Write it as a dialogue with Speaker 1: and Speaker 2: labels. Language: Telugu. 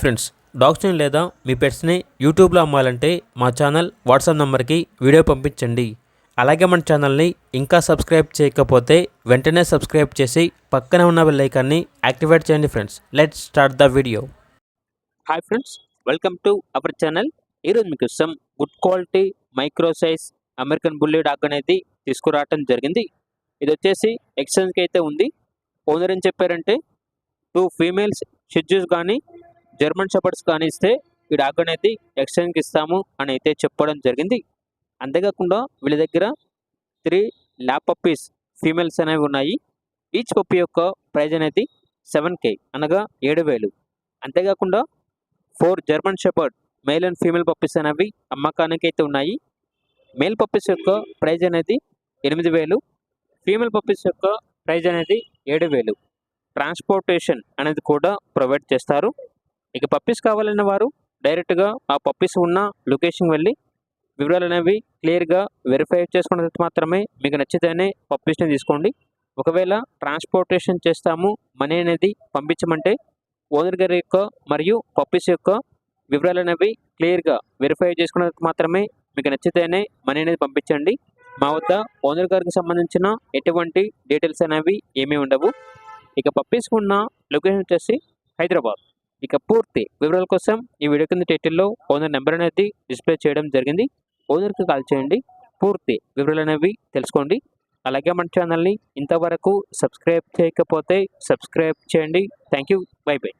Speaker 1: ఫ్రెండ్స్, డాగ్స్ని లేదా మీ పెట్స్ని యూట్యూబ్లో అమ్మాలంటే మా ఛానల్ వాట్సాప్ నెంబర్కి వీడియో పంపించండి. అలాగే మన ఛానల్ని ఇంకా సబ్స్క్రైబ్ చేయకపోతే వెంటనే సబ్స్క్రైబ్ చేసి పక్కనే ఉన్న బెల్ ఐకాన్ని యాక్టివేట్ చేయండి. Friends, let's start the video. Hi friends, welcome to our channel. ఈరోజు మీకు ఇష్టం good quality micro size American bully dog అనేది తీసుకురావటం జరిగింది. ఇది వచ్చేసి ఎక్స్చేంజ్కి అయితే ఉంది. ఓనర్ ఏం చెప్పారంటే 2 ఫీమేల్స్ షిట్జూస్ కానీ జర్మన్ షెపర్డ్స్ కానీ ఇస్తే ఈ డాగ్ అనేది ఎక్స్చేంజ్కి ఇస్తాము అని అయితే చెప్పడం జరిగింది. అంతేకాకుండా వీళ్ళ దగ్గర 3 ల్యాబ్ పప్పీస్ ఫీమేల్స్ అనేవి ఉన్నాయి. ఈచ్ పప్పీ యొక్క ప్రైజ్ అనేది 7K అనగా 7,000. అంతేకాకుండా 4 German shepherd male and female puppies అనేవి అమ్మకానికి అయితే ఉన్నాయి. మేల్ పప్పీస్ యొక్క ప్రైజ్ అనేది 8,000, ఫీమేల్ పప్పీస్ యొక్క ప్రైజ్ అనేది 7,000. ట్రాన్స్పోర్టేషన్ అనేది కూడా ప్రొవైడ్ చేస్తారు. ఇక పప్పీస్ కావాలన్న వారు డైరెక్ట్గా ఆ పప్పీస్ ఉన్న లొకేషన్ వెళ్ళి వివరాలు అనేవి క్లియర్గా వెరిఫై చేసుకున్న మాత్రమే మీకు నచ్చితేనే పప్పీస్ని తీసుకోండి. ఒకవేళ ట్రాన్స్పోర్టేషన్ చేస్తాము, మనీ అనేది పంపించమంటే ఓనర్ గారి యొక్క మరియు పప్పీస్ యొక్క వివరాలు అనేవి క్లియర్గా వెరిఫై చేసుకున్న మాత్రమే మీకు నచ్చితేనే మనీ అనేది పంపించండి. మా వద్ద ఓనర్ గారికి సంబంధించిన ఎటువంటి డీటెయిల్స్ అనేవి ఏమీ ఉండవు. ఇక పప్పీస్ ఉన్న లొకేషన్ వచ్చేసి హైదరాబాద్. ఇక పూర్తి వివరాల కోసం ఈ వీడియో కింద టైటిల్లో ఓనర్ నెంబర్ అనేది డిస్ప్లే చేయడం జరిగింది. ఓనర్కి కాల్ చేయండి, పూర్తి వివరాలు అనేవి తెలుసుకోండి. అలాగే మన ఛానల్ని ఇంతవరకు సబ్స్క్రైబ్ చేయకపోతే సబ్స్క్రైబ్ చేయండి. Thank you, by by.